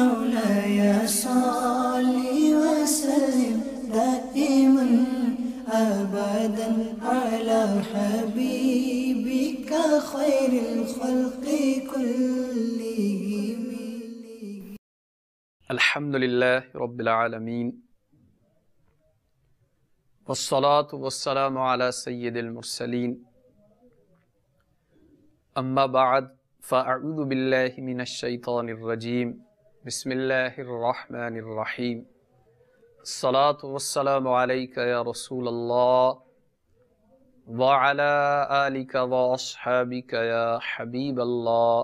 مولاي صل وسلم دائما أبدا على حبيبك خير الخلق كلهم. الحمد لله رب العالمين والصلاة والسلام على سيد المرسلين أما بعد فأعوذ بالله من الشيطان الرجيم بسم الله الرحمن الرحيم الصلاة والسلام عليك يا رسول الله وعلى آلك وأصحابك يا حبيب الله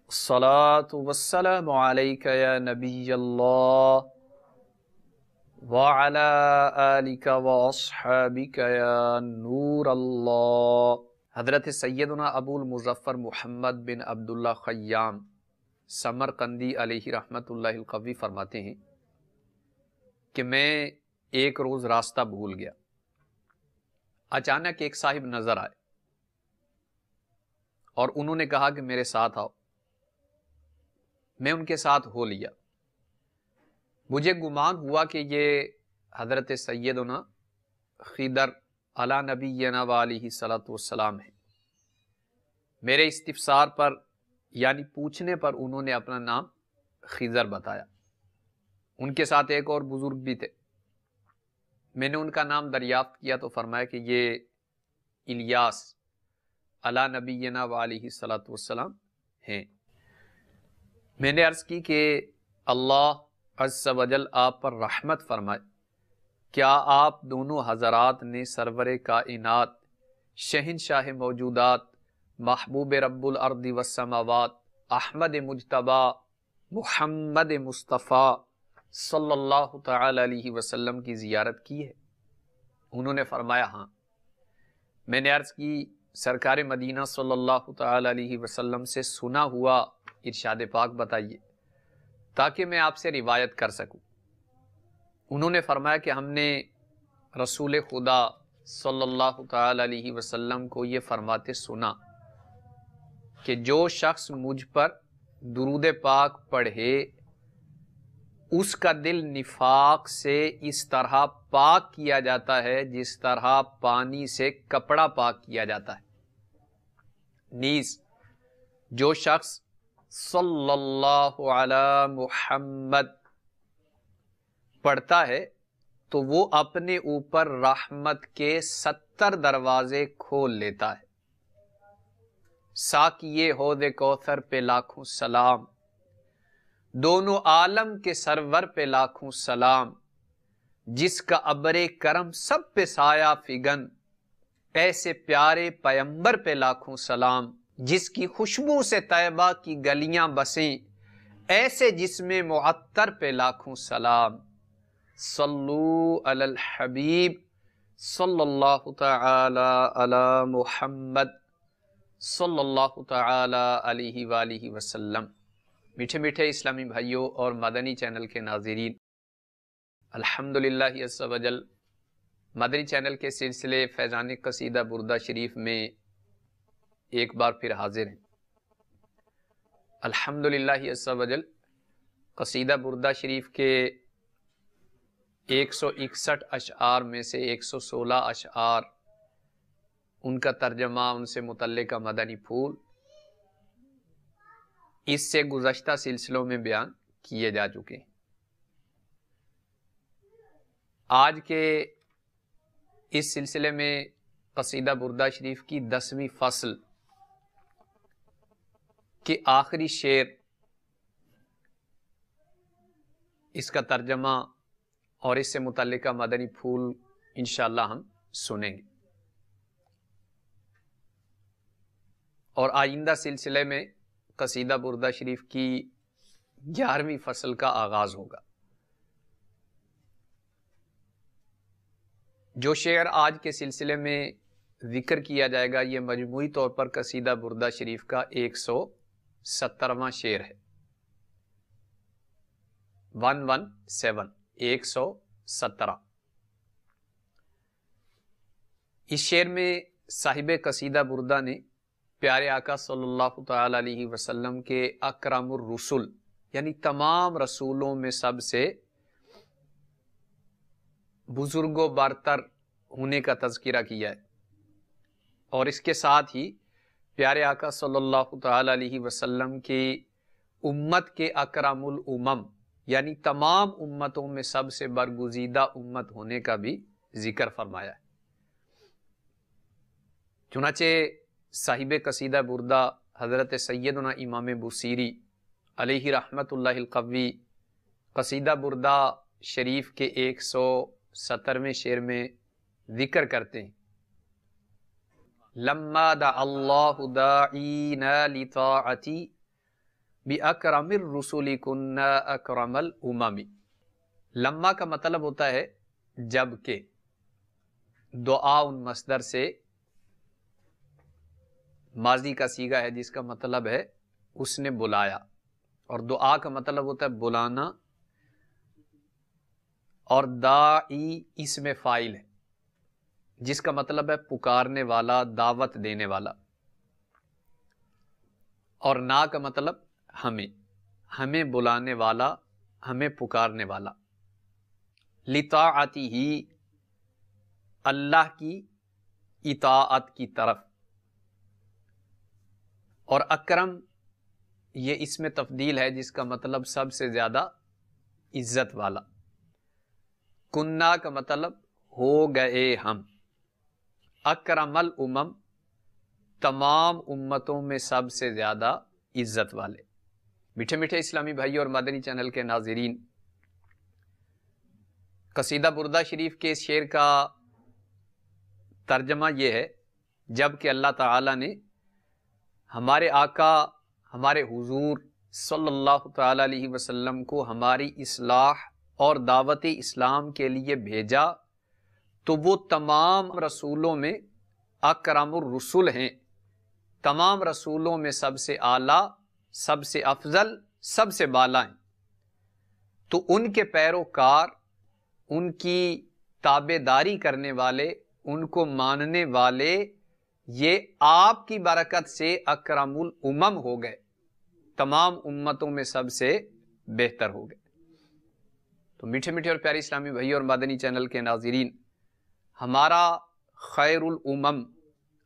الصلاة والسلام عليك يا نبي الله وعلى آلك وأصحابك يا نور الله. حضرت سیدنا ابو المظفر محمد بن عبداللہ خیام سمرقندی علیہ رحمت اللہ القوی فرماتے ہیں کہ میں ایک روز راستہ بھول گیا. اچانک ایک صاحب نظر آئے اور انہوں نے کہا کہ میرے ساتھ آؤ. میں ان کے ساتھ ہو لیا. مجھے گمان ہوا کہ یہ حضرت سیدنا خضر علی نبینا علیہ الصلوۃ والسلام ہیں. میرے استفسار پر یعنی پوچھنے پر انہوں نے اپنا نام خضر بتایا. ان کے ساتھ ایک اور بزرگ بھی تھے. میں نے ان کا نام دریافت کیا تو فرمایا کہ یہ الیاس علی نبینا علیہ الصلوۃ والسلام ہیں. میں نے عرض کی کہ اللہ عز و جل آپ پر رحمت فرمائے. کیا آپ دونوں حضرات نے سرور کائنات شہنشاہ موجودات محبوب رب الارض والسماوات احمد مجتبی محمد مصطفیٰ صلی اللہ تعالی علیہ وسلم کی زیارت کی ہے؟ انہوں نے فرمایا ہاں. میں نے عرض کی سرکار مدینہ صلی اللہ تعالی علیہ وسلم سے سنا ہوا ارشاد پاک بتائیے تاکہ میں آپ سے روایت کر سکوں. انہوں نے فرمایا کہ ہم نے رسول خدا صلی اللہ تعالی علیہ وسلم کو یہ فرماتے سنا کہ جو شخص مجھ پر درود پاک پڑھے اس کا دل نفاق سے اس طرح پاک کیا جاتا ہے جس طرح پانی سے کپڑا پاک کیا جاتا ہے. نیز جو شخص صلی اللہ علی محمد پڑھتا ہے تو وہ اپنے اوپر رحمت کے 70 دروازے کھول لیتا ہے. ساقیے حوض کوثر پہ لاکھوں سلام، دونوں عالم کے سرور پہ لاکھوں سلام، جس کا ابر کرم سب پہ سایہ فگن، ایسے پیارے پیمبر پہ لاکھوں سلام، جس کی خوشبو سے طیبہ کی گلیاں بسیں، ایسے جسم معطر پہ لاکھوں سلام. صلو علی الحبیب صلی اللہ تعالی علی محمد صلی اللہ تعالی علیہ وآلہ وسلم. میٹھے میٹھے اسلامی بھائیوں اور مدنی چینل کے ناظرین، الحمدللہ عز و جل مدنی چینل کے سلسلے فیضان قصیدہ بردہ شریف میں ایک بار پھر حاضر ہیں. الحمدللہ عز و جل قصیدہ بردہ شریف کے 161 اشعار میں سے 116 اشعار ان کا ترجمہ، ان سے متعلقہ مدنی پھول اس سے گزشتہ سلسلوں میں بیان کیے جا چکے ہیں. آج کے اس سلسلے میں قصیدہ بردہ شریف کی 10ویں فصل کے آخری شعر، اس کا ترجمہ اور اس سے متعلقہ مدنی پھول انشاءاللہ ہم سنیں گے. اور آئندہ سلسلے میں قصیدہ بردہ شریف کی 11ویں فصل کا آغاز ہوگا. جو شعر آج کے سلسلے میں ذکر کیا جائے گا یہ مجموعی طور پر قصیدہ بردہ شریف کا 117واں شعر ہے. 117. اس شعر میں صاحب قصیدہ بردہ نے پیارے آقا صلی اللہ تعالی علیہ وسلم کے اکرم الرسل یعنی تمام رسولوں میں سب سے بزرگ و برتر ہونے کا تذکرہ کیا ہے، اور اس کے ساتھ ہی پیارے آقا صلی اللہ تعالی علیہ وسلم کی امت کے اکرم الامم یعنی تمام امتوں میں سب سے برگزیدہ امت ہونے کا بھی ذکر فرمایا ہے۔ چنانچہ صاحب قصیدہ بردہ حضرت سیدنا امام بوصیری علیہ رحمت اللہ القوی قصیدہ بردہ شریف کے 170ویں شعر میں ذکر کرتے ہیں، لما دعا اللہ داعینا لطاعتی بِأَكْرَمِ الرُّسُلِ كُنَّا أَكْرَمَ الْأُمَمِ۔ لما کا مطلب ہوتا ہے جب کہ، دعا ان مصدر سے ماضی کا صیغہ ہے جس کا مطلب ہے اس نے بلایا، اور دعا کا مطلب ہوتا ہے بلانا، اور داعی اسم فاعل ہے جس کا مطلب ہے پکارنے والا، دعوت دینے والا، اور نا کا مطلب ہمیں بلانے والا، ہمیں پکارنے والا، لطاعتی ہی اللہ کی اطاعت کی طرف، اور اکرم یہ اسم تفضیل ہے جس کا مطلب سب سے زیادہ عزت والا، کنہ کا مطلب ہو گئے ہم، اکرم الامم تمام امتوں میں سب سے زیادہ عزت والے۔ میٹھے میٹھے اسلامی بھائی اور مدنی چینل کے ناظرین، قصیدہ بردہ شریف کے اس شعر کا ترجمہ یہ ہے، جب کہ اللہ تعالی نے ہمارے آقا ہمارے حضور صلی اللہ تعالی علیہ وسلم کو ہماری اصلاح اور دعوت اسلام کے لیے بھیجا، تو وہ تمام رسولوں میں اکرم الرسل ہیں، تمام رسولوں میں سب سے اعلیٰ، سب سے افضل، سب سے بالا ہیں، تو ان کے پیروکار، ان کی تابع داری کرنے والے، ان کو ماننے والے، یہ آپ کی برکت سے اکرم الامم ہو گئے، تمام امتوں میں سب سے بہتر ہو گئے۔ تو میٹھے میٹھے اور پیارے اسلامی بھائی اور مدنی چینل کے ناظرین، ہمارا خیر الامم،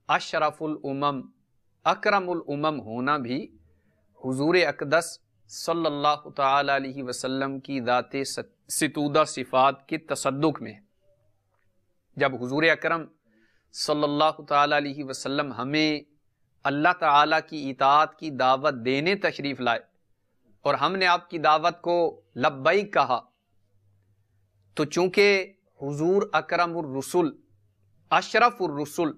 اشرف الامم، اکرم الامم ہونا بھی حضور اقدس صلی اللہ تعالی علیہ وسلم کی ذات ستودہ صفات کی تصدق میں ہے۔ جب حضور اکرم صلی اللہ تعالی علیہ وسلم ہمیں اللہ تعالی کی اطاعت کی دعوت دینے تشریف لائے، اور ہم نے آپ کی دعوت کو لبیک کہا، تو چونکہ حضور اکرم الرسل، اشرف الرسل،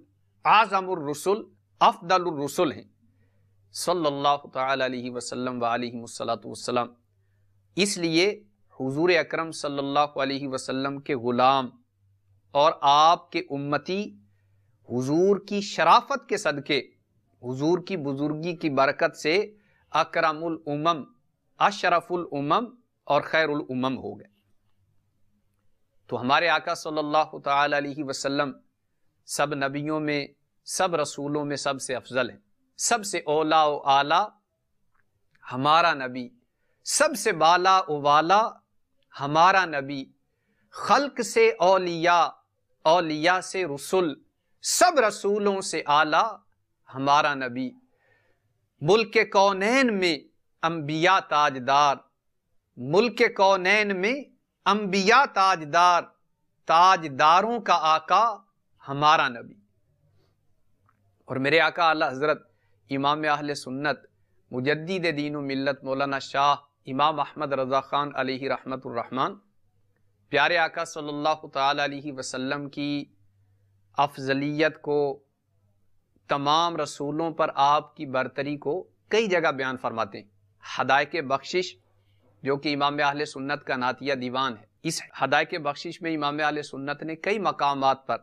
اعظم الرسل، افضل الرسل ہیں صلی اللہ تعالی علیہ وسلم وعلیہ السلام، اس لیے حضور اکرم صلی اللہ علیہ وسلم کے غلام اور آپ کے امتی حضور کی شرافت کے صدقے، حضور کی بزرگی کی برکت سے اکرم الامم، اشرف الامم اور خیر الامم ہو گئے۔ تو ہمارے آقا صلی اللہ تعالی علیہ وسلم سب نبیوں میں، سب رسولوں میں سب سے افضل ہیں، سب سے اولا و اعلی ہمارا نبی، سب سے بالا و والا ہمارا نبی، خلق سے اولیاء، اولیاء سے رسول، سب رسولوں سے اعلی ہمارا نبی، ملک کونین میں انبیاء تاجدار، ملک کونین میں انبیاء تاجدار، تاجداروں کا آقا ہمارا نبی۔ اور میرے آقا اعلی حضرت امام اہل سنت مجدد دین و ملت مولانا شاہ امام احمد رضا خان علیہ رحمت الرحمن، پیارے آقا صلی اللہ تعالی علیہ وسلم کی افضلیت کو، تمام رسولوں پر آپ کی برتری کو کئی جگہ بیان فرماتے ہیں۔ ہدایت بخشش جو کہ امام اہل سنت کا نعتیہ دیوان ہے، اس ہدایت بخشش میں امام اہل سنت نے کئی مقامات پر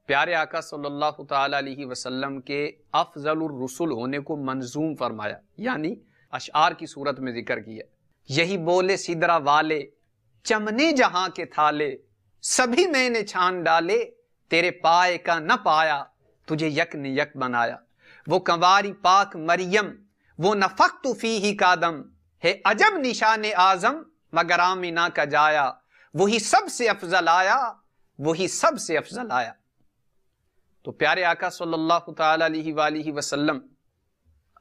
پیارے آقا صلی اللہ تعالی علیہ وسلم کے افضل الرسل ہونے کو منظوم فرمایا، یعنی اشعار کی صورت میں ذکر کیا۔ یہی بولے سدرہ والے، چمنے جہاں کے تھالے، سبھی میں نے چھان ڈالے، تیرے پائے کا نہ پایا، تجھے یک نے یک بنایا۔ وہ کنواری پاک مریم، وہ نفخت فیہ کا دم ہے عجب نشان اعظم مگر آمینہ کا جایا، وہی سب سے افضل آیا، وہی سب سے افضل آیا۔ تو پیارے آقا صلی اللہ تعالی علیہ وآلہ وسلم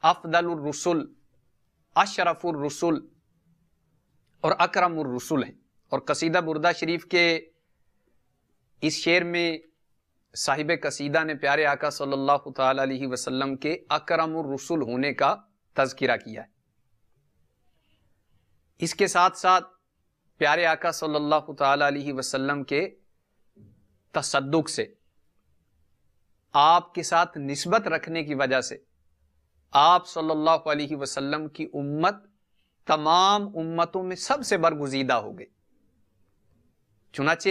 افضل الرسل، اشرف الرسل اور اکرم الرسل ہیں۔ اور قصیدہ بردہ شریف کے اس شعر میں صاحب قصیدہ نے پیارے آقا صلی اللہ تعالی علیہ وسلم کے اکرم الرسل ہونے کا تذکرہ کیا ہے۔ اس کے ساتھ ساتھ پیارے آقا صلی اللہ تعالی علیہ وسلم کے تصدق سے، آپ کے ساتھ نسبت رکھنے کی وجہ سے آپ صلی اللہ علیہ وسلم کی امت تمام امتوں میں سب سے برگزیدہ ہو گئی۔ چنانچہ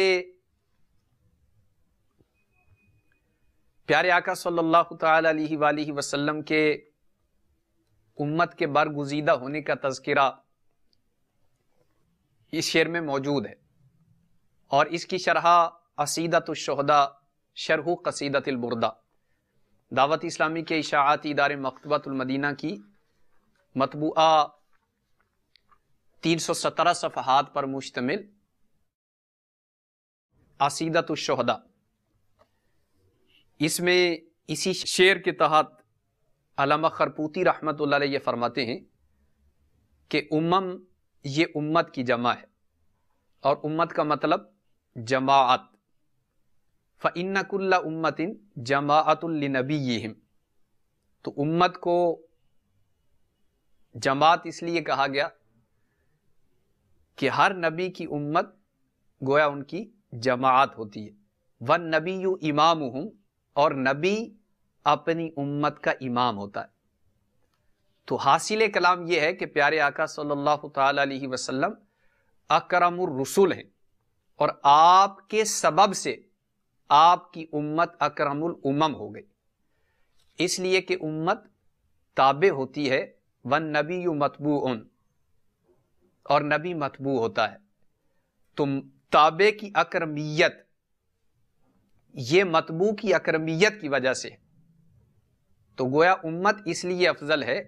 پیارے آقا صلی اللہ تعالی علیہ وآلہ وسلم کے امت کے برگزیدہ ہونے کا تذکرہ اس شعر میں موجود ہے، اور اس کی شرح عصیدۃ الشہداء شرح قصیدۃ البردہ دعوت اسلامی کے اشاعاتی ادارے مکتبۃ المدینہ کی مطبوعہ 317 صفحات پر مشتمل عصیدۃ الشہداء، اس میں اسی شعر کے تحت علامہ خرپوتی رحمۃ اللہ علیہ یہ فرماتے ہیں کہ یہ امت کی جمع ہے، اور امت کا مطلب جماعت۔ فَإِنَّ كُلَّ أُمَّةٍ جَمَاعَةٌ لِنَبِيِّهِمْ، تو امت کو جماعت اس لیے کہا گیا کہ ہر نبی کی امت گویا ان کی جماعت ہوتی ہے۔ وَالنَّبِيُّ إِمَامُهُمْ، اور نبی اپنی امت کا امام ہوتا ہے۔ تو حاصل کلام یہ ہے کہ پیارے آقا صلی اللہ تعالی علیہ وسلم اکرم الرسول ہیں، اور آپ کے سبب سے آپ کی امت اکرم الامم ہو گئی، اس لیے کہ امت تابع ہوتی ہے، والنبی متبوع، اور نبی متبوع ہوتا ہے۔ تو تابع کی اکرمیت یہ متبوع کی اکرمیت کی وجہ سے، تو گویا امت اس لیے افضل ہے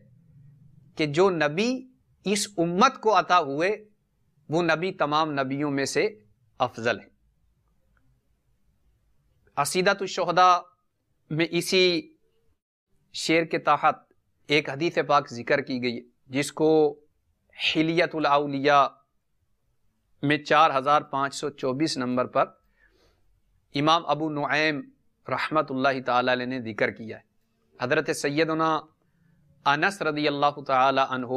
کہ جو نبی اس امت کو عطا ہوئے وہ نبی تمام نبیوں میں سے افضل ہے۔ عصیدۃ الشہداء میں اسی شعر کے تحت ایک حدیث پاک ذکر کی گئی جس کو حلیۃ الاولیاء میں 4524 نمبر پر امام ابو نعیم رحمت اللہ تعالی علیہ نے ذکر کیا ہے۔ حضرت سیدنا انس رضی اللہ تعالی عنہ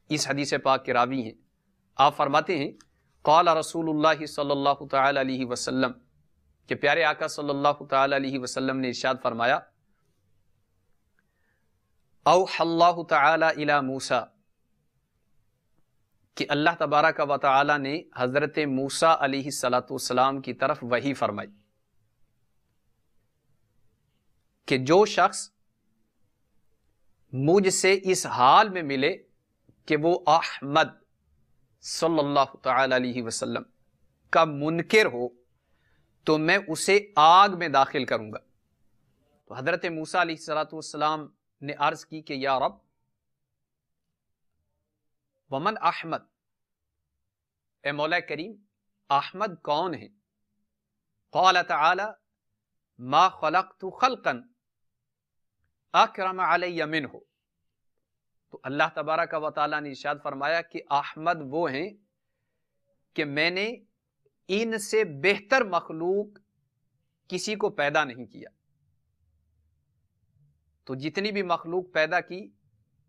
اس حدیث پاک کے راوی ہیں۔ آپ فرماتے ہیں قال رسول اللہ صلی اللہ تعالی علیہ وسلم، کہ پیارے آقا صلی اللہ تعالی علیہ وسلم نے ارشاد فرمایا اوحى اللہ تعالی الی موسیٰ، کہ اللہ تبارک و تعالی نے حضرت موسیٰ علیہ السلام کی طرف وحی فرمائی کہ جو شخص مجھ سے اس حال میں ملے کہ وہ احمد صلی اللہ تعالی علیہ وسلم کا منکر ہو تو میں اسے آگ میں داخل کروں گا۔ تو حضرت موسیٰ علیہ السلام نے عرض کی کہ یا رب ومن احمد، اے مولا کریم احمد کون ہے؟ قال تعالی ما خلقت خلقا اکرم علی منہ، تو اللہ تبارک و تعالیٰ نے ارشاد فرمایا کہ احمد وہ ہیں کہ میں نے ان سے بہتر مخلوق کسی کو پیدا نہیں کیا۔ تو جتنی بھی مخلوق پیدا کی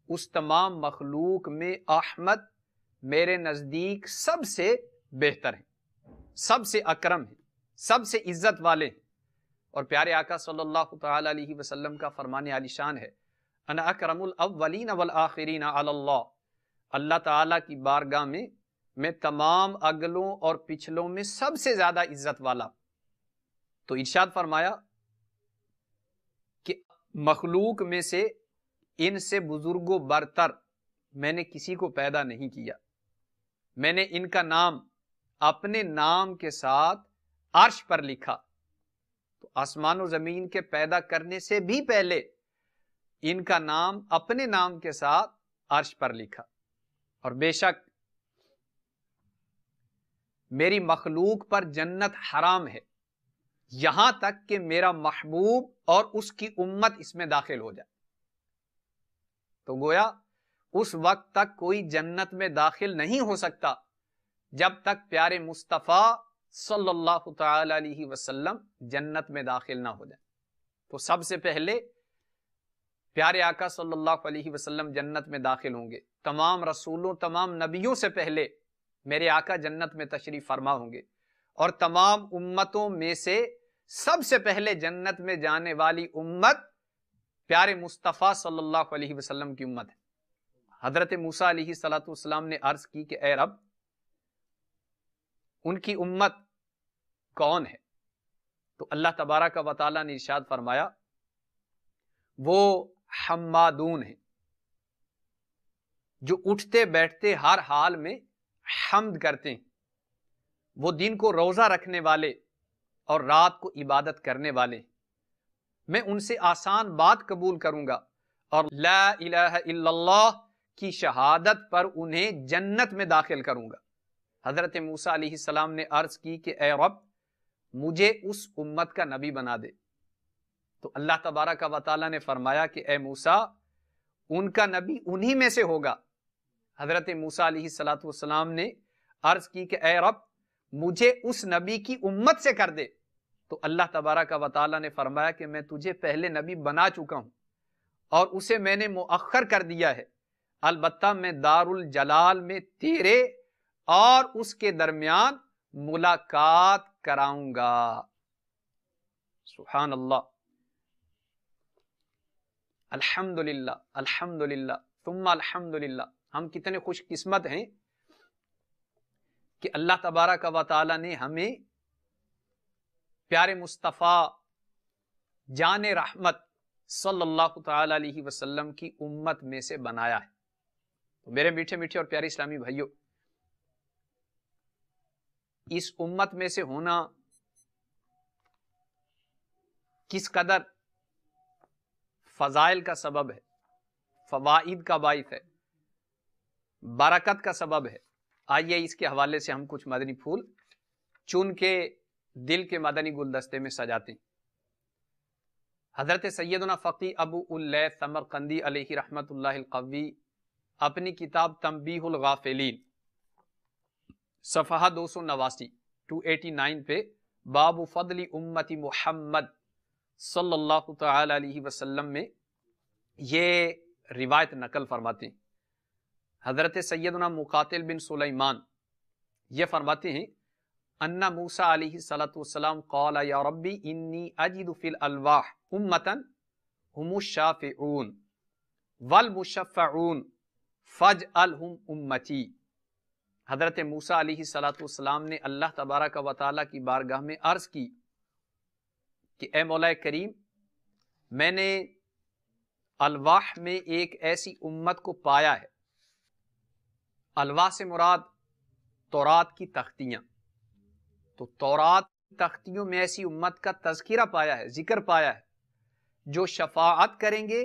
اس تمام مخلوق میں احمد میرے نزدیک سب سے بہتر ہیں، سب سے اکرم ہیں، سب سے عزت والے ہیں۔ اور پیارے آقا صلی اللہ تعالی علیہ وسلم کا فرمان عالی شان ہے انا اکرم الاولین والآخرین علی اللہ، اللہ تعالیٰ کی بارگاہ میں تمام اگلوں اور پچھلوں میں سب سے زیادہ عزت والا۔ تو ارشاد فرمایا کہ مخلوق میں سے ان سے بزرگ و برتر میں نے کسی کو پیدا نہیں کیا، میں نے ان کا نام اپنے نام کے ساتھ عرش پر لکھا۔ تو آسمان و زمین کے پیدا کرنے سے بھی پہلے ان کا نام اپنے نام کے ساتھ عرش پر لکھا، اور بے شک میری مخلوق پر جنت حرام ہے یہاں تک کہ میرا محبوب اور اس کی امت اس میں داخل ہو جائے۔ تو گویا اس وقت تک کوئی جنت میں داخل نہیں ہو سکتا جب تک پیارے مصطفیٰ صلی اللہ تعالی علیہ وسلم جنت میں داخل نہ ہو جائے۔ تو سب سے پہلے پیارے آقا صلی اللہ علیہ وسلم جنت میں داخل ہوں گے، تمام رسولوں تمام نبیوں سے پہلے میرے آقا جنت میں تشریف فرما ہوں گے، اور تمام امتوں میں سے سب سے پہلے جنت میں جانے والی امت پیارے مصطفیٰ صلی اللہ علیہ وسلم کی امت ہے۔ حضرت موسیٰ علیہ السلام نے عرض کی کہ اے رب، ان کی امت کون ہے؟ تو اللہ تبارک و تعالیٰ نے ارشاد فرمایا وہ حمادون ہیں، جو اٹھتے بیٹھتے ہر حال میں حمد کرتے ہیں، وہ دن کو روزہ رکھنے والے اور رات کو عبادت کرنے والے ہیں۔ میں ان سے آسان بات قبول کروں گا اور لا الہ الا اللہ کی شہادت پر انہیں جنت میں داخل کروں گا۔ حضرت موسیٰ علیہ السلام نے عرض کی کہ اے رب، مجھے اس امت کا نبی بنا دے۔ تو اللہ تبارک و تعالیٰ نے فرمایا کہ اے موسیٰ، ان کا نبی انہی میں سے ہوگا۔ حضرت موسیٰ علیہ السلام نے عرض کی کہ اے رب، مجھے اس نبی کی امت سے کر دے۔ تو اللہ تبارک و تعالیٰ نے فرمایا کہ میں تجھے پہلے نبی بنا چکا ہوں اور اسے میں نے مؤخر کر دیا ہے، البتہ میں دار الجلال میں تیرے اور اس کے درمیان ملاقات کراؤں گا۔ سبحان اللہ، الحمدللہ الحمدللہ ثم الحمدللہ۔ ہم کتنے خوش قسمت ہیں کہ اللہ تبارک و تعالی نے ہمیں پیارے مصطفیٰ جان رحمت صلی اللہ تعالی علیہ وسلم کی امت میں سے بنایا ہے۔ تو میرے میٹھے میٹھے اور پیارے اسلامی بھائیوں، اس امت میں سے ہونا کس قدر فضائل کا سبب ہے، فوائد کا باعث ہے، برکت کا سبب ہے، آئیے اس کے حوالے سے ہم کچھ مدنی پھول چن کے دل کے مدنی گلدستے میں سجاتے ہیں۔ حضرت سیدنا فقی ابو اللیث سمرقندی علیہ رحمت اللہ القوی اپنی کتاب تنبیہ الغافلین صفحہ 289 پہ باب فضل امت محمد صلی اللہ تعالی علیہ وسلم میں یہ روایت نقل فرماتے ہیں۔ حضرت سیدنا مقاتل بن سلیمان یہ فرماتے ہیں ان موسیٰ علیہ السلام قال یا ربی انی اجد فی الالواح امتا هم الشافعون والمشفعون فاجعلہم امتی۔ حضرت موسیٰ علیہ السلام نے اللہ تبارک و تعالیٰ کی بارگاہ میں عرض کی کہ اے مولا کریم، میں نے الواح میں ایک ایسی امت کو پایا ہے۔ الواح سے مراد تورات کی تختیاں، تو تورات کی تختیوں میں ایسی امت کا تذکرہ پایا ہے، ذکر پایا ہے، جو شفاعت کریں گے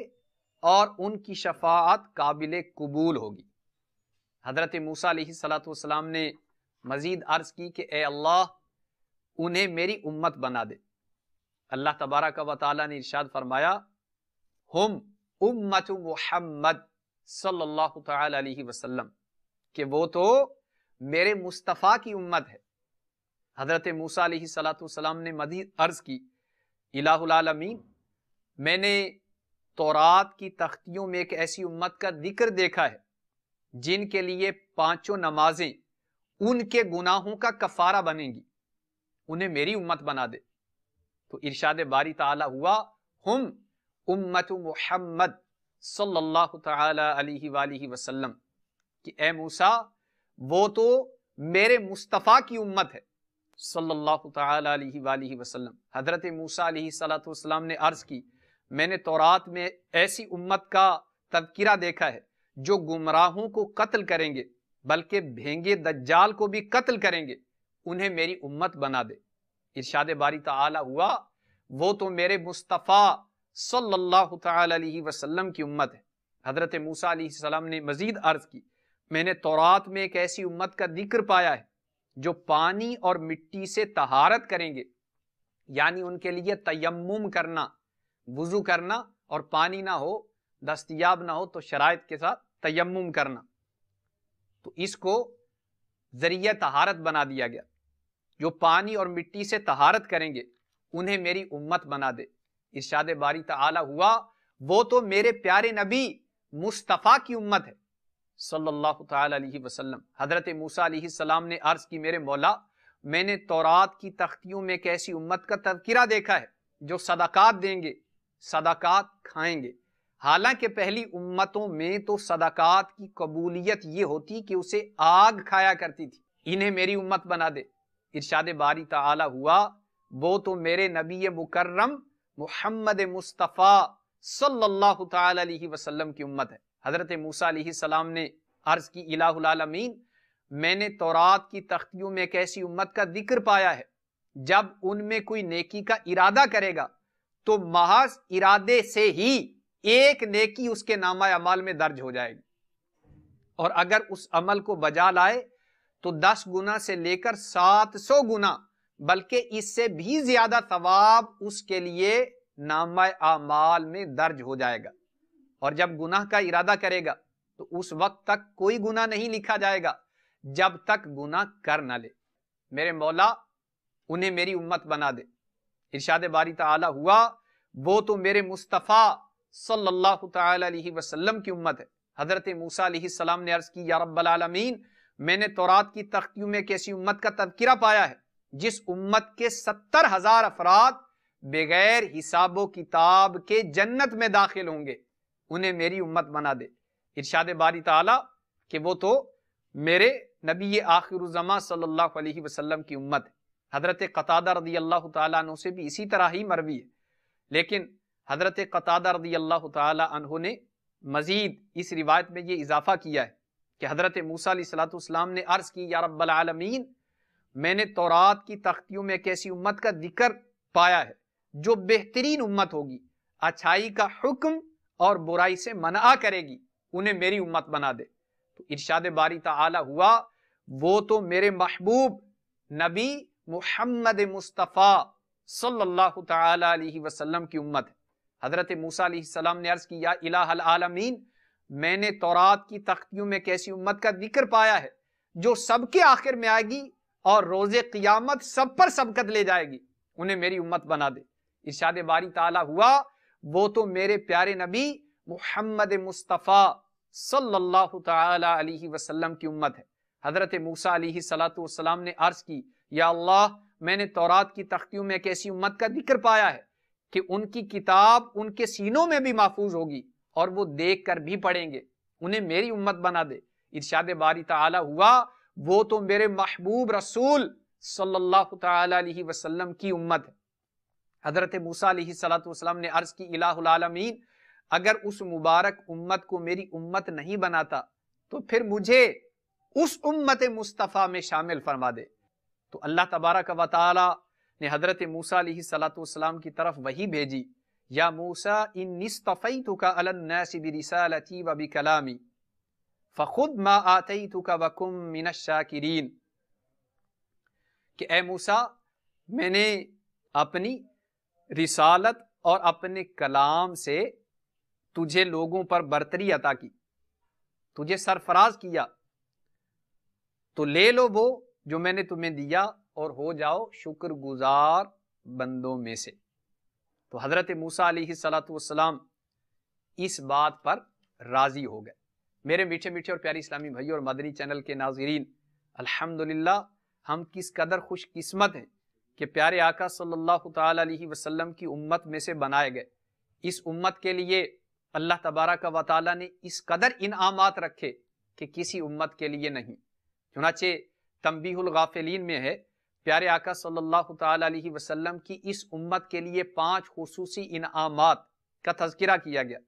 اور ان کی شفاعت قابل قبول ہوگی۔ حضرت موسیٰ علیہ السلام نے مزید عرض کی کہ اے اللہ، انہیں میری امت بنا دے۔ اللہ تبارک و تعالیٰ نے ارشاد فرمایا ہم امت محمد صلی اللہ تعالی علیہ وسلم، کہ وہ تو میرے مصطفیٰ کی امت ہے۔ حضرت موسیٰ علیہ السلام نے مزید عرض کی الہ العالمین، میں نے تورات کی تختیوں میں ایک ایسی امت کا ذکر دیکھا ہے جن کے لیے 5 نمازیں ان کے گناہوں کا کفارہ بنیں گی، انہیں میری امت بنا دے۔ تو ارشاد باری تعالی ہوا ہم امت محمد صلی اللہ تعالی علیہ وآلہ وسلم، کہ اے موسیٰ، وہ تو میرے مصطفیٰ کی امت ہے صلی اللہ تعالی علیہ وآلہ وسلم۔ حضرت موسیٰ علیہ السلام نے عرض کی میں نے تورات میں ایسی امت کا تذکرہ دیکھا ہے جو گمراہوں کو قتل کریں گے، بلکہ بھینگے دجال کو بھی قتل کریں گے، انہیں میری امت بنا دے۔ ارشاد باری تعالی ہوا وہ تو میرے مصطفیٰ صلی اللہ تعالی علیہ وسلم کی امت ہے۔ حضرت موسیٰ علیہ السلام نے مزید عرض کی میں نے تورات میں ایک ایسی امت کا ذکر پایا ہے جو پانی اور مٹی سے طہارت کریں گے، یعنی ان کے لیے تیمم کرنا، وضو کرنا، اور پانی نہ ہو، دستیاب نہ ہو تو شرائط کے ساتھ تیمم کرنا، تو اس کو ذریعہ طہارت بنا دیا گیا۔ جو پانی اور مٹی سے طہارت کریں گے انہیں میری امت بنا دے۔ ارشاد باری تعالی ہوا وہ تو میرے پیارے نبی مصطفیٰ کی امت ہے صلی اللہ تعالی علیہ وسلم۔ حضرت موسیٰ علیہ السلام نے عرض کی میرے مولا میں نے تورات کی تختیوں میں ایک ایسی امت کا تذکرہ دیکھا ہے جو صدقات دیں گے، صدقات کھائیں گے۔ حالانکہ پہلی امتوں میں تو صدقات کی قبولیت یہ ہوتی کہ اسے آگ کھایا کرتی تھی، انہیں میری امت بنا دے۔ ارشاد باری تعالی ہوا وہ تو میرے نبی مکرم محمد مصطفیٰ صلی اللہ تعالی علیہ وسلم کی امت ہے۔ حضرت موسیٰ علیہ السلام نے عرض کی الہ العالمین میں نے تورات کی تختیوں میں ایک ایسی امت کا ذکر پایا ہے جب ان میں کوئی نیکی کا ارادہ کرے گا تو محض ارادے سے ہی ایک نیکی اس کے نامہ اعمال میں درج ہو جائے گی، اور اگر اس عمل کو بجا لائے تو 10 گنا سے لے کر 700 گنا بلکہ اس سے بھی زیادہ ثواب اس کے لیے نامہ اعمال میں درج ہو جائے گا، اور جب گناہ کا ارادہ کرے گا تو اس وقت تک کوئی گناہ نہیں لکھا جائے گا جب تک گناہ کر نہ لے۔ میرے مولا انہیں میری امت بنا دے۔ ارشاد باری تعالی ہوا وہ تو میرے مصطفیٰ صلی اللہ تعالی علیہ وسلم کی امت ہے۔ حضرت موسیٰ علیہ السلام نے عرض کی یا رب العالمین میں نے تورات کی تختیوں میں ایک ایسی امت کا تذکرہ پایا ہے جس امت کے 70,000 افراد بغیر حساب و کتاب کے جنت میں داخل ہوں گے، انہیں میری امت بنا دے۔ ارشاد باری تعالی کہ وہ تو میرے نبی آخر الزماں صلی اللہ علیہ وسلم کی امت ہے۔ حضرت قتادہ رضی اللہ تعالیٰ عنہ سے بھی اسی طرح ہی مروی ہے، لیکن حضرت قتادہ رضی اللہ تعالیٰ عنہ نے مزید اس روایت میں یہ اضافہ کیا ہے کہ حضرت موسیٰ علیہ السلام نے عرض کی یا رب العالمین میں نے تورات کی تختیوں میں ایک ایسی امت کا ذکر پایا ہے جو بہترین امت ہوگی، اچھائی کا حکم اور برائی سے منع کرے گی، انہیں میری امت بنا دے۔ تو ارشاد باری تعالی ہوا وہ تو میرے محبوب نبی محمد مصطفیٰ صلی اللہ تعالی علیہ وسلم کی امت ہے۔ حضرت موسیٰ علیہ السلام نے عرض کی یا الہ العالمین میں نے تورات کی تختیوں میں ایک ایسی امت کا ذکر پایا ہے جو سب کے آخر میں آئے گی اور روز قیامت سب پر سبقت لے جائے گی، انہیں میری امت بنا دے۔ ارشاد باری تعالی ہوا وہ تو میرے پیارے نبی محمد مصطفیٰ صلی اللہ تعالی علیہ وسلم کی امت ہے۔ حضرت موسیٰ علیہ السلام نے عرض کی یا اللہ میں نے تورات کی تختیوں میں ایک ایسی امت کا ذکر پایا ہے کہ ان کی کتاب ان کے سینوں میں بھی محفوظ ہوگی اور وہ دیکھ کر بھی پڑھیں گے، انہیں میری امت بنا دے۔ ارشاد باری تعالی ہوا وہ تو میرے محبوب رسول صلی اللہ تعالی علیہ وسلم کی امت ہے۔ حضرت موسیٰ علیہ السلام نے عرض کی الہ العالمین اگر اس مبارک امت کو میری امت نہیں بناتا تو پھر مجھے اس امت مصطفیٰ میں شامل فرما دے۔ تو اللہ تبارک و تعالی نے حضرت موسیٰ علیہ السلام کی طرف وحی بھیجی یا موسیٰ انی اصطفیتک علی الناس برسالتی و بکلامی فخذ ما آتیتک وکن من الشاکرین، کہ اے موسیٰ میں نے اپنی رسالت اور اپنے کلام سے تجھے لوگوں پر برتری عطا کی، تجھے سرفراز کیا، تو لے لو وہ جو میں نے تمہیں دیا اور ہو جاؤ شکر گزار بندوں میں سے۔ تو حضرت موسیٰ علیہ السلام اس بات پر راضی ہو گئے۔ میرے میٹھے میٹھے اور پیاری اسلامی بھائی اور مدنی چینل کے ناظرین، الحمدللہ ہم کس قدر خوش قسمت ہیں کہ پیارے آقا صلی اللہ تعالی علیہ وسلم کی امت میں سے بنائے گئے۔ اس امت کے لیے اللہ تبارک و تعالی نے اس قدر انعامات رکھے کہ کسی امت کے لیے نہیں۔ چنانچہ تنبیہ الغافلین میں ہے پیارے آقا صلی اللہ تعالی علیہ وسلم کی اس امت کے لیے 5 خصوصی انعامات کا تذکرہ کیا گیا۔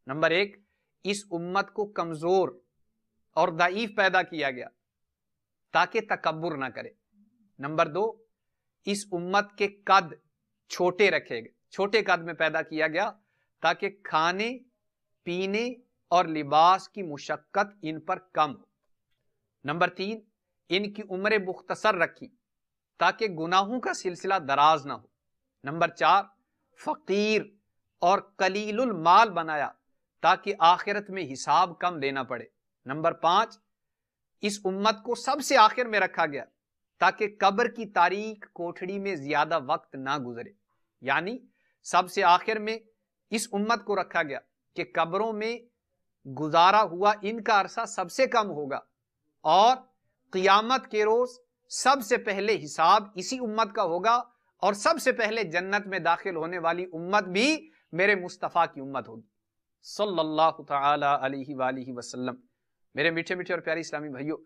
نمبر 1، اس امت کو کمزور اور ضعیف پیدا کیا گیا تاکہ تکبر نہ کرے۔ نمبر 2، اس امت کے قد چھوٹے رکھے گئے، چھوٹے قد میں پیدا کیا گیا تاکہ کھانے پینے اور لباس کی مشقت ان پر کم ہو۔ نمبر 3، ان کی عمر مختصر رکھی تاکہ گناہوں کا سلسلہ دراز نہ ہو۔ نمبر 4، فقیر اور قلیل المال بنایا تاکہ آخرت میں حساب کم دینا پڑے۔ نمبر 5، اس امت کو سب سے آخر میں رکھا گیا تاکہ قبر کی تاریک کوٹھڑی میں زیادہ وقت نہ گزرے، یعنی سب سے آخر میں اس امت کو رکھا گیا کہ قبروں میں گزارا ہوا ان کا عرصہ سب سے کم ہوگا، اور قیامت کے روز سب سے پہلے حساب اسی امت کا ہوگا، اور سب سے پہلے جنت میں داخل ہونے والی امت بھی میرے مصطفیٰ کی امت ہوگی صلی اللہ تعالی علیہ وآلہ وسلم۔ میرے میٹھے میٹھے اور پیارے اسلامی بھائیوں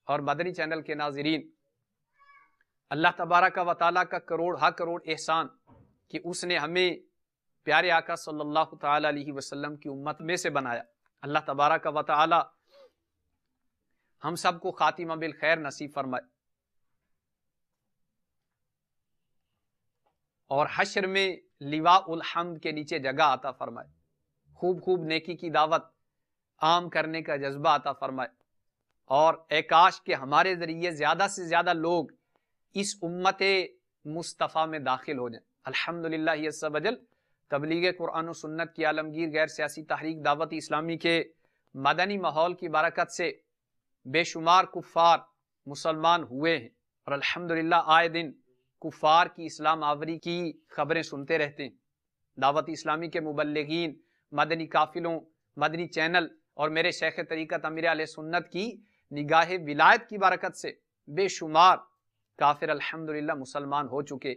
اور مدنی چینل کے ناظرین، اللہ تبارک و تعالیٰ کا کروڑ احسان کہ اس نے ہمیں پیارے آقا صلی اللہ تعالی علیہ وسلم کی امت میں سے بنایا۔ اللہ تبارک و تعالی ہم سب کو خاتمہ بالخیر نصیب فرمائے، اور حشر میں لواء الحمد کے نیچے جگہ عطا فرمائے، خوب نیکی کی دعوت عام کرنے کا جذبہ عطا فرمائے، اور اے کاش کہ ہمارے ذریعے زیادہ سے زیادہ لوگ اس امت مصطفیٰ میں داخل ہو جائیں۔ الحمدللہ عز و جل تبلیغ قرآن و سنت کی عالمگیر غیر سیاسی تحریک دعوت اسلامی کے مدنی ماحول کی برکت سے بے شمار کفار مسلمان ہوئے ہیں، اور الحمدللہ آئے دن کفار کی اسلام آوری کی خبریں سنتے رہتے ہیں۔ دعوت اسلامی کے مبلغین، مدنی قافلوں، مدنی چینل اور میرے شیخ طریقت امیر اہل سنت کی نگاہ ولایت کی برکت سے بے شمار کافر الحمدللہ مسلمان ہو چکے۔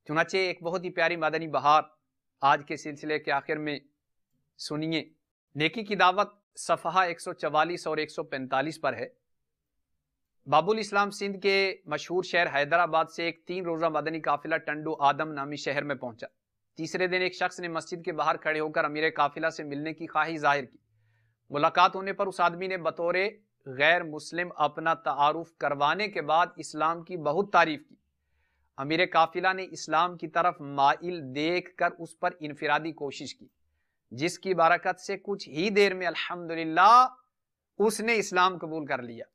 چنانچہ ایک بہت ہی پیاری مدنی بہار آج کے سلسلے کے آخر میں سنیے۔ نیکی کی دعوت صفحہ 144 اور 145 پر ہے۔ باب الاسلام سندھ کے مشہور شہر حیدرآباد سے ایک 3 روزہ مدنی قافلہ ٹنڈو آدم نامی شہر میں پہنچا۔ تیسرے دن ایک شخص نے مسجد کے باہر کھڑے ہو کر امیر قافلہ سے ملنے کی خواہش ظاہر کی۔ ملاقات ہونے پر اس آدمی نے بطور غیر مسلم اپنا تعارف کروانے کے بعد اسلام کی بہت تعریف کی۔ امیر قافلہ نے اسلام کی طرف مائل دیکھ کر اس پر انفرادی کوشش کی، جس کی برکت سے کچھ ہی دیر میں الحمدللہ اس نے اسلام قبول کر لیا،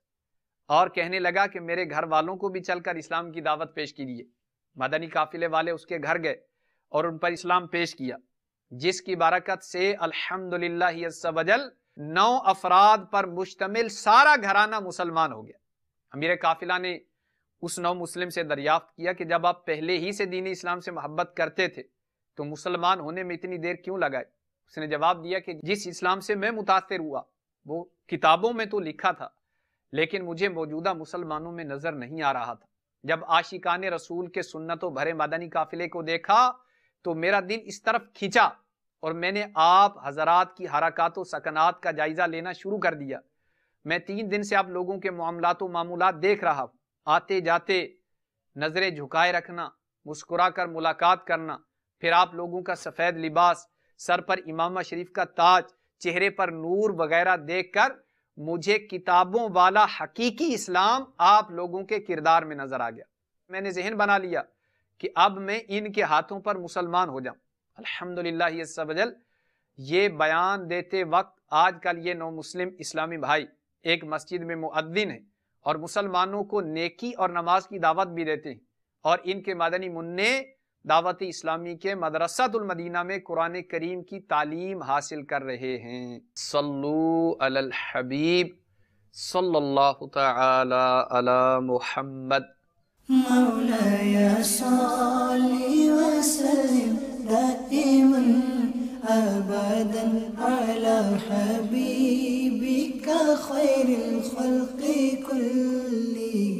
اور کہنے لگا کہ میرے گھر والوں کو بھی چل کر اسلام کی دعوت پیش کیجیے۔ مدنی قافلے والے اس کے گھر گئے اور ان پر اسلام پیش کیا، جس کی برکت سے الحمدللہ عز و جل 9 افراد پر مشتمل سارا گھرانہ مسلمان ہو گیا۔ امیر قافلہ نے اس نو مسلم سے دریافت کیا کہ جب آپ پہلے ہی سے دین اسلام سے محبت کرتے تھے تو مسلمان ہونے میں اتنی دیر کیوں لگائے؟ اس نے جواب دیا کہ جس اسلام سے میں متاثر ہوا وہ کتابوں میں تو لکھا تھا، لیکن مجھے موجودہ مسلمانوں میں نظر نہیں آ رہا تھا۔ جب عاشقان رسول کے سنتوں بھرے مدنی قافلے کو دیکھا تو میرا دل اس طرف کھینچا، اور میں نے آپ حضرات کی حرکات و سکنات کا جائزہ لینا شروع کر دیا۔ میں 3 دن سے آپ لوگوں کے معاملات و معمولات دیکھ رہا ہوں، آتے جاتے نظریں جھکائے رکھنا، مسکرا کر ملاقات کرنا، پھر آپ لوگوں کا سفید لباس، سر پر امامہ شریف کا تاج، چہرے پر نور وغیرہ دیکھ کر مجھے کتابوں والا حقیقی اسلام آپ لوگوں کے کردار میں نظر آ گیا۔ میں نے ذہن بنا لیا کہ اب میں ان کے ہاتھوں پر مسلمان ہو جاؤں۔ الحمدللہ عز و جل یہ بیان دیتے وقت آج کل یہ نو مسلم اسلامی بھائی ایک مسجد میں مؤذن ہیں اور مسلمانوں کو نیکی اور نماز کی دعوت بھی دیتے ہیں، اور ان کے مدنی منع دعوت اسلامی کے مدرسۃ المدینہ میں قرآن کریم کی تعلیم حاصل کر رہے ہیں۔ صلو علی الحبیب صلی اللہ تعالی علی محمد۔ مولاي صل وسلم دائما أبدا على حبيبك خير الخلق كلهم